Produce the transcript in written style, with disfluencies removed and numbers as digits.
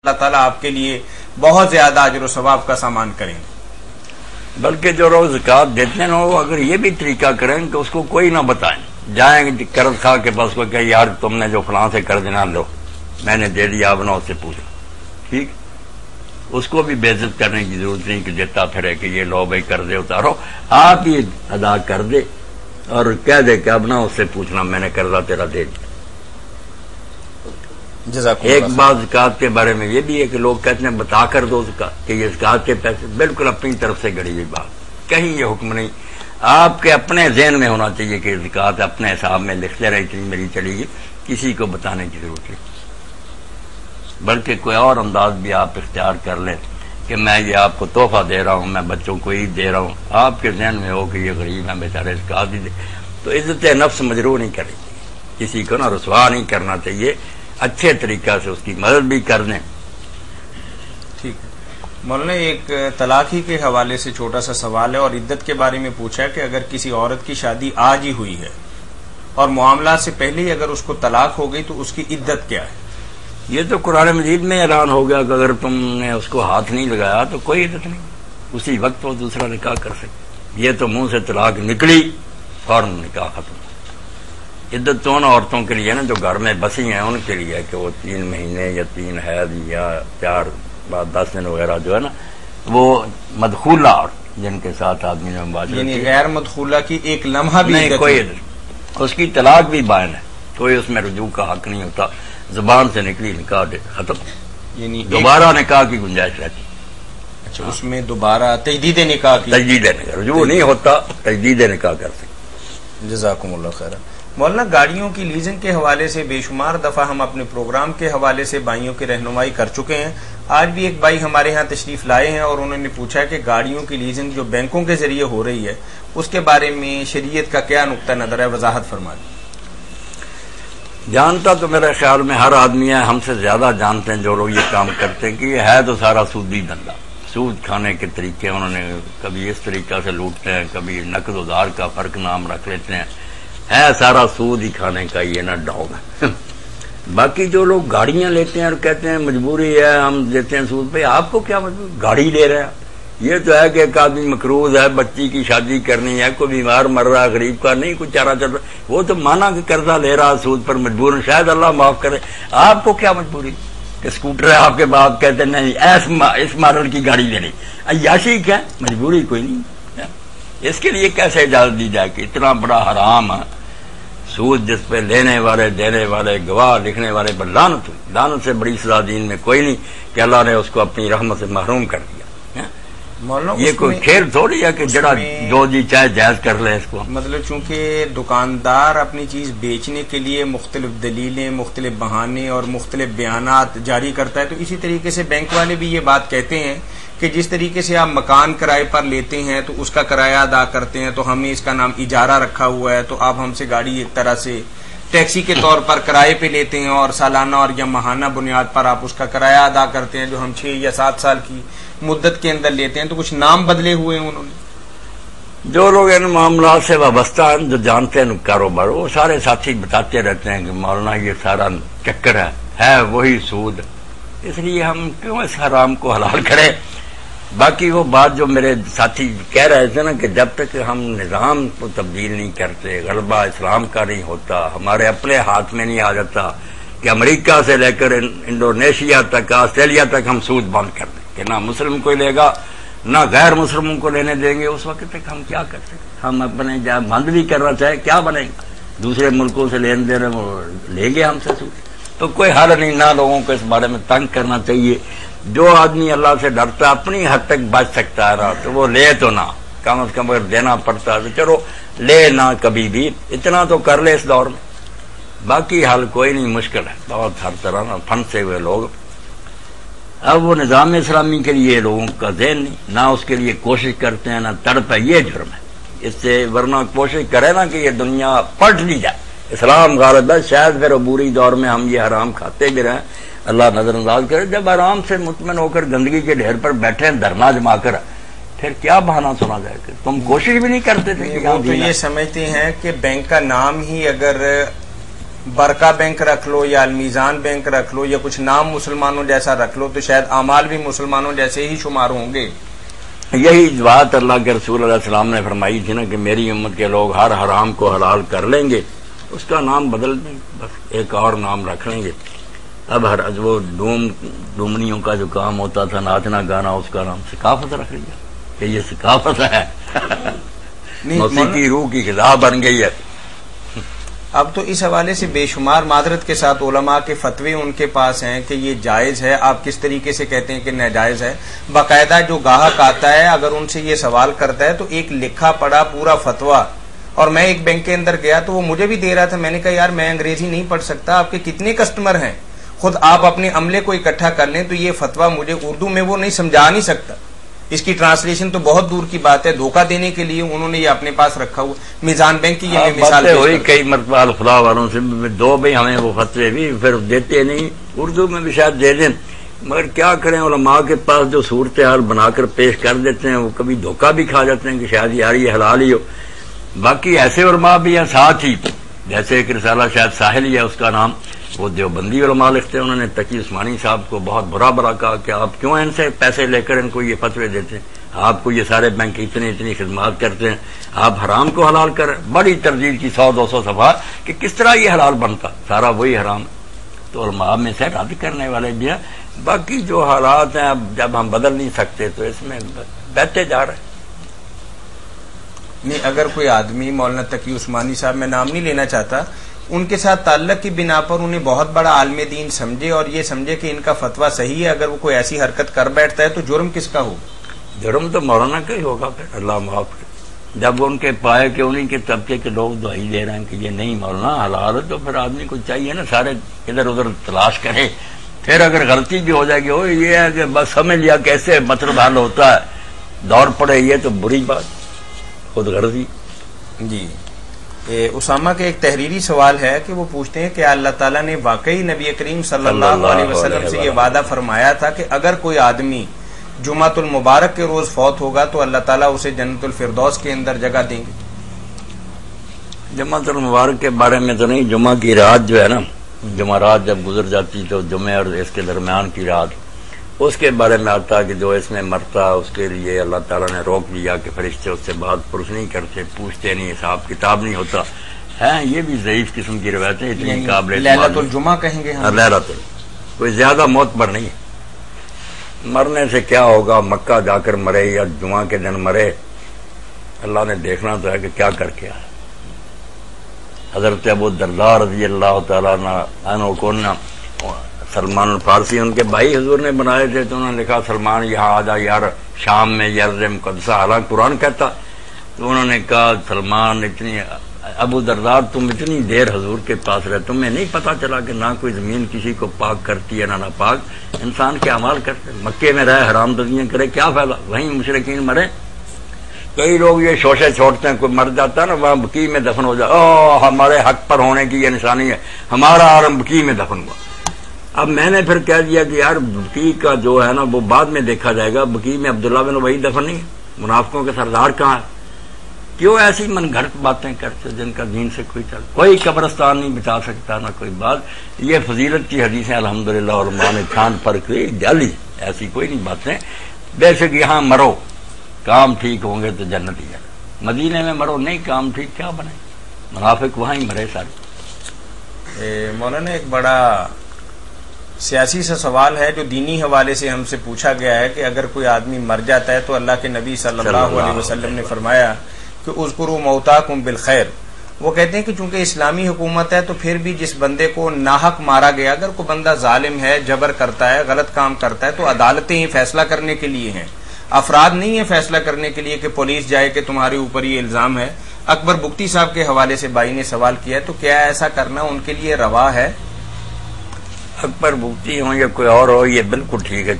اللہ تعالیٰ آپ کے لیے بہت زیادہ اجر و ثواب کا سامان کریں گے۔ بلکہ جو لوگ زکوٰۃ دیتے ہیں وہ اگر یہ بھی طریقہ کریں کہ اس کو کوئی نہ بتائیں، جائیں گے قرض خواہ کے پاس کو کہ یار تم نے جو فلاں سے قرض نہ لو، میں نے دے دیا، اب نہ اس سے پوچھو، ٹھیک، اس کو بھی بے عزت کرنے کی ضرورت نہیں کہ دیتا پھرے کہ یہ لو بھائی قرضے اتارو، آپ ہی ادا کر دے اور کہہ دے کہ اب نہ اس سے پوچھنا، میں نے قرضہ تیرا دے دیا۔ ایک بات زکوٰۃ کے بارے میں یہ بھی ہے کہ لوگ کہتے ہیں بتا کر دو زکوٰۃ کہ یہ زکوٰۃ کے پیسے، بالکل اپنی طرف سے گڑی ہوئی بات، کہیں یہ حکم نہیں، آپ کے اپنے ذہن میں ہونا چاہیے کہ زکوٰۃ اپنے حساب میں لکھتے رہے اتنی میری چلے گی، کسی کو بتانے کی ضرورت نہیں، بلکہ کوئی اور انداز بھی آپ اختیار کر لیں کہ میں یہ آپ کو تحفہ دے رہا ہوں، میں بچوں کو عید دے رہا ہوں، آپ کے ذہن میں ہو کہ یہ غریب ہے بیچارے زکوٰۃ ہی دے، تو عزت نفس مجروح نہیں کرنی چاہیے، کسی کو نہ رسوا نہیں کرنا چاہیے، اچھے طریقہ سے اس کی مدد بھی کر دیں۔ ٹھیک ہے مولانا، ایک طلاق ہی کے حوالے سے چھوٹا سا سوال ہے اور عدت کے بارے میں پوچھا ہے کہ اگر کسی عورت کی شادی آج ہی ہوئی ہے اور معاملات سے پہلے ہی اگر اس کو طلاق ہو گئی تو اس کی عدت کیا ہے؟ یہ تو قرآن مجید میں اعلان ہو گیا کہ اگر تم نے اس کو ہاتھ نہیں لگایا تو کوئی عدت نہیں، اسی وقت وہ دوسرا نکاح کر سکے، یہ تو منہ سے طلاق نکلی فوراً نکاح ختم۔ عدت تو ان عورتوں کے لیے نا جو گھر میں بسی ہیں، ان کے لیے کہ وہ 3 مہینے یا 3 حیض یا 4 بعد 10 دن وغیرہ جو ہے نا، وہ مدخولہ اور جن کے ساتھ آدمی نے مباشرت یعنی غیر مدخولہ کی ایک لمحہ بھی نہیں، کوئی عدت، اس کی طلاق بھی بائن ہے، کوئی اس میں رجوع کا حق نہیں ہوتا، زبان سے نکلی نکاح ختم، یعنی دوبارہ نکاح کی گنجائش رہتی۔ اچھا، اس میں دوبارہ تجدید نکاح کی، تجدید نکاح، رجوع نہیں ہوتا، تجدید نکاح کر سکتے۔ جزاکم اللہ خیر۔ مولانا، گاڑیوں کی لیزنگ کے حوالے سے بے شمار دفعہ ہم اپنے پروگرام کے حوالے سے بھائیوں کی رہنمائی کر چکے ہیں، آج بھی ایک بھائی ہمارے ہاں تشریف لائے ہیں اور انہوں نے پوچھا ہے کہ گاڑیوں کی لیزنگ جو بینکوں کے ذریعے ہو رہی ہے اس کے بارے میں شریعت کا کیا نقطہ نظر ہے، وضاحت فرما دیں۔ جانتا تو میرے خیال میں ہر آدمی ہے، ہم سے زیادہ جانتے ہیں جو لوگ یہ کام کرتے ہیں کہ یہ ہے تو سارا سودی دھندا، سود کھانے کے طریقے انہوں نے کبھی اس طریقہ سے لوٹتے ہیں، کبھی نقد ادھار کا فرق نام رکھ لیتے ہیں، ہے سارا سود ہی کھانے کا یہ نا ڈھونگ ہے۔ باقی جو لوگ گاڑیاں لیتے ہیں اور کہتے ہیں مجبوری ہے ہم دیتے ہیں سود، بھائی آپ کو کیا مجبوری، گاڑی لے رہے ہیں، یہ تو ہے کہ ایک آدمی مقروض ہے، بچی کی شادی کرنی ہے، کوئی بیمار مر رہا ہے، غریب کا نہیں کوئی چارہ چل رہا، وہ تو مانا کہ قرضہ لے رہا سود پر مجبور، شاید اللہ معاف کرے، آپ کو کیا مجبوری کہ اسکوٹر ہے آپ کے باپ کہتے ہیں نہیں اس ماڈل کی گاڑی لے رہی، عیاشی کیا مجبوری کوئی نہیں، اس کے لیے کیسے اجازت دی جائے کہ اتنا بڑا حرام ہے سود جس پہ لینے والے دینے والے گواہ لکھنے والے پر لعنت ہوئی، لعنت سے بڑی سزا دین میں کوئی نہیں کہ اللہ نے اس کو اپنی رحمت سے محروم کر دیا۔ یہ کوئی کھیل تھوڑی ہے کہ جڑا جو جی چاہے جائز کر لیں اس کو، مطلب چونکہ دکاندار اپنی چیز بیچنے کے لیے مختلف دلیلیں، مختلف بہانے اور مختلف بیانات جاری کرتا ہے، تو اسی طریقے سے بینک والے بھی یہ بات کہتے ہیں کہ جس طریقے سے آپ مکان کرائے پر لیتے ہیں تو اس کا کرایہ ادا کرتے ہیں، تو ہمیں اس کا نام اجارہ رکھا ہوا ہے، تو آپ ہم سے گاڑی ایک طرح سے ٹیکسی کے طور پر کرائے پہ لیتے ہیں اور سالانہ اور یا ماہانہ بنیاد پر آپ اس کا کرایہ ادا کرتے ہیں، جو ہم 6 یا 7 سال کی مدت کے اندر لیتے ہیں، تو کچھ نام بدلے ہوئے ہیں انہوں نے۔ جو لوگ ان معاملات سے وابستہ ہیں، جو جانتے ہیں کاروبار، وہ سارے ساتھی بتاتے رہتے ہیں کہ مولانا یہ سارا چکر ہے وہی سود، اس لیے ہم کیوں اس حرام کو حلال کریں۔ باقی وہ بات جو میرے ساتھی کہہ رہے تھے نا کہ جب تک ہم نظام کو تبدیل نہیں کرتے، غلبہ اسلام کا نہیں ہوتا، ہمارے اپنے ہاتھ میں نہیں آ جاتا کہ امریکہ سے لے کر انڈونیشیا تک، آسٹریلیا تک ہم سود بند کر دیں کہ نہ مسلم کوئی لے گا نہ غیر مسلموں کو لینے دیں گے، اس وقت تک ہم کیا کر سکتے، ہم اپنے جہاں بند بھی کرنا چاہے کیا بنے گا، دوسرے ملکوں سے لین دین وہ لیں گے ہم سے سود، تو کوئی حل نہیں، نہ لوگوں کو اس بارے میں تنگ کرنا چاہیے۔ جو آدمی اللہ سے ڈرتا اپنی حد تک بچ سکتا ہے نا تو وہ لے تو نہ، کم از کم اگر دینا پڑتا ہے تو چلو لے نہ، کبھی بھی اتنا تو کر لے اس دور میں، باقی حل کوئی نہیں، مشکل ہے بہت، ہر طرح نہ پھنسے ہوئے لوگ۔ اب وہ نظام اسلامی کے لیے لوگوں کا ذہن نہیں، نہ اس کے لیے کوشش کرتے ہیں، نہ تڑپ ہے، یہ جرم ہے اس سے، ورنہ کوشش کرے نا کہ یہ دنیا پلٹ لی جائے، اسلام غالب ہے، شاید پھر عبوری دور میں ہم یہ حرام کھاتے بھی رہیں، اللہ نظر انداز کرے، جب آرام سے مطمئن ہو کر گندگی کے ڈھیر پر بیٹھے ہیں دھرنا جما کر، پھر کیا بہانہ سنا جائے کہ تم کوشش بھی نہیں کرتے تھے کہ وہ تو یہ سمجھتے ہیں کہ بینک کا نام ہی اگر برکہ بینک رکھ لو یا المیزان بینک رکھ لو یا کچھ نام مسلمانوں جیسا رکھ لو تو شاید اعمال بھی مسلمانوں جیسے ہی شمار ہوں گے. یہی بات اللہ کے رسول علیہ السلام نے فرمائی تھی نا کہ میری امت کے لوگ ہر حرام کو حلال کر لیں گے، اس کا نام بدل دیں، بس ایک اور نام رکھ لیں گے. اب وہ ڈومنیوں کا جو کام ہوتا تھا ناچنا گانا، اس کا نام ثقافت رکھ لیا کہ یہ ثقافت ہے. موسیقی روح کی غذا بن گئی ہے. اب تو اس حوالے سے بے شمار معذرت کے ساتھ علماء کے فتوے ان کے پاس ہیں کہ یہ جائز ہے. آپ کس طریقے سے کہتے ہیں کہ ناجائز ہے؟ باقاعدہ جو گاہک آتا ہے اگر ان سے یہ سوال کرتا ہے تو ایک لکھا پڑھا پورا فتویٰ، اور میں ایک بینک کے اندر گیا تو وہ مجھے بھی دے رہا تھا. میں نے کہا یار میں انگریزی نہیں پڑھ سکتا، آپ کے کتنے کسٹمر ہیں، خود آپ اپنے عملے کو اکٹھا کر لیں تو یہ فتویٰ مجھے اردو میں وہ نہیں سمجھا نہیں سکتا. اس کی ٹرانسلیشن تو بہت دور کی بات ہے. دھوکہ دینے کے لیے انہوں نے یہ اپنے پاس رکھا ہوا. میزان بینک کی یہ مثال ہوئی کئی مرتبہ الخلا والوں سے دو بھائی ہمیں وہ فتوے بھی پھر دیتے نہیں، اردو میں بھی شاید دے دیں، مگر کیا کریں علماء کے پاس جو صورتحال بنا کر پیش کر دیتے ہیں وہ کبھی دھوکہ بھی کھا جاتے ہیں کہ شاید یار یہ حلال ہی ہو. باقی ایسے علماء بھی ہیں ساتھ ہی، جیسے ایک رسالہ شاید ساحل ہی ہے اس کا نام، وہ دیوبندی علماء لکھتے ہیں. انہوں نے تقی عثمانی صاحب کو بہت برا کہا کہ آپ کیوں ان سے پیسے لے کر ان کو یہ فتوے دیتے ہیں، آپ کو یہ سارے بینک اتنی خدمات کرتے ہیں، آپ حرام کو حلال کریں. بڑی ترجیح کی 100-200 صفحات کہ کس طرح یہ حلال بنتا، سارا وہی حرام. تو علماء میں سے رد کرنے والے بھی ہیں. باقی جو حالات ہیں اب جب ہم بدل نہیں سکتے تو اس میں بہتے جا رہے ہیں. نہیں، اگر کوئی آدمی مولانا تقی عثمانی صاحب، میں نام نہیں لینا چاہتا، ان کے ساتھ تعلق کی بنا پر انہیں بہت بڑا عالم دین سمجھے اور یہ سمجھے کہ ان کا فتویٰ صحیح ہے، اگر وہ کوئی ایسی حرکت کر بیٹھتا ہے تو جرم کس کا ہوگا؟ جرم تو مولانا کا ہی ہوگا. پھر اللہ معاف کرے، جب ان کے پائے کہ انہیں کے طبقے کے لوگ دہائی دے رہے ہیں کہ یہ نہیں مولانا حلال ہے، تو پھر آدمی کو چاہیے نا سارے ادھر ادھر تلاش کرے. پھر اگر غلطی بھی ہو جائے گی وہ یہ ہے کہ بس سمجھ لیا کیسے مطلب حل ہوتا ہے، دور پڑے یہ تو بری بات، خود غرضی. جی، اسامہ کے ایک تحریری سوال ہے کہ وہ پوچھتے ہیں کہ اللہ تعالیٰ نے واقعی نبی کریم صلی اللہ علیہ وسلم سے یہ وعدہ فرمایا تھا کہ اگر کوئی آدمی جمعۃ المبارک کے روز فوت ہوگا تو اللہ تعالیٰ اسے جنت الفردوس کے اندر جگہ دیں گے؟ جمعۃ المبارک کے بارے میں تو نہیں، جمعہ کی رات جو ہے نا، جمعہ رات جب گزر جاتی تو جمعہ اور اس کے درمیان کی رات، اس کے بارے میں آتا کہ جو اس میں مرتا اس کے لیے اللہ تعالیٰ نے روک لیا کہ فرشتے اس سے بات پرس نہیں کرتے، پوچھتے نہیں، حساب کتاب نہیں ہوتا ہے. یہ بھی ضعیف قسم کی روایتیں، اتنی قابل لیلۃ الجمعہ کہیں گے ہم. لیلۃ کوئی زیادہ معتبر نہیں ہے. مرنے سے کیا ہوگا، مکہ جا کر مرے یا جمعہ کے دن مرے، اللہ نے دیکھنا تو ہے کہ کیا کر کے آئے. حضرت ابو الدرداء رضی اللہ تعالیٰ عنہ کو سلمان الفارسی ان کے بھائی حضور نے بنائے تھے، تو انہوں نے لکھا سلمان یہاں آ جا یار، شام میں یرز مقدسہ، حالانکہ قرآن کہتا. تو انہوں نے کہا سلمان ابو الدرداء تم اتنی دیر حضور کے پاس رہے، تمہیں نہیں پتا چلا کہ نہ کوئی زمین کسی کو پاک کرتی ہے نہ ناپاک، انسان کے اعمال کرتے. مکے میں رہے حرام دزیاں کرے، کیا فائدہ، وہیں مشرکین مرے. کئی لوگ یہ شوشے چھوڑتے ہیں، کوئی مر جاتا ہے نا وہاں بقیع میں دفن ہو جائے، ہمارے حق پر ہونے کی یہ نشانی ہے، ہمارا عالم بقیع میں دفن ہوا. اب میں نے پھر کہہ دیا کہ یار بقیع کا جو ہے نا وہ بعد میں دیکھا جائے گا، بقیع میں عبداللہ بن ابی دفن نہیں، منافقوں کے سردار کہاں ہے. کیوں ایسی من گھڑت باتیں کرتے جن کا دین سے کوئی قبرستان نہیں بچا سکتا نہ کوئی بات. یہ فضیلت کی حدیثیں الحمدللہ علماء نے چھان پر کی، جعلی ایسی کوئی نہیں باتیں. بے شک یہاں مرو کام ٹھیک ہوں گے تو جنت ہی جائے، مدینے میں مرو نہیں کام ٹھیک کیا بنے، منافق وہاں ہی مرے سارے. مولانا ایک بڑا سیاسی سا سوال ہے جو دینی حوالے سے ہم سے پوچھا گیا ہے کہ اگر کوئی آدمی مر جاتا ہے تو اللہ کے نبی صلی اللہ علیہ وسلم نے فرمایا کہ اذکروا موتاکم بالخیر. وہ کہتے ہیں کہ چونکہ اسلامی حکومت ہے تو پھر بھی جس بندے کو ناحق مارا گیا، اگر کوئی بندہ ظالم ہے، جبر کرتا ہے، غلط کام کرتا ہے، تو عدالتیں ہی فیصلہ کرنے کے لیے ہیں، افراد نہیں ہیں فیصلہ کرنے کے لیے کہ پولیس جائے کہ تمہارے اوپر یہ الزام ہے. اکبر بگٹی صاحب کے حوالے سے بھائی نے سوال کیا ہے، تو کیا ایسا کرنا ان کے لیے روا ہے؟ اکبر بگٹی ہوں یا کوئی اور ہو، یہ بالکل ٹھیک ہے.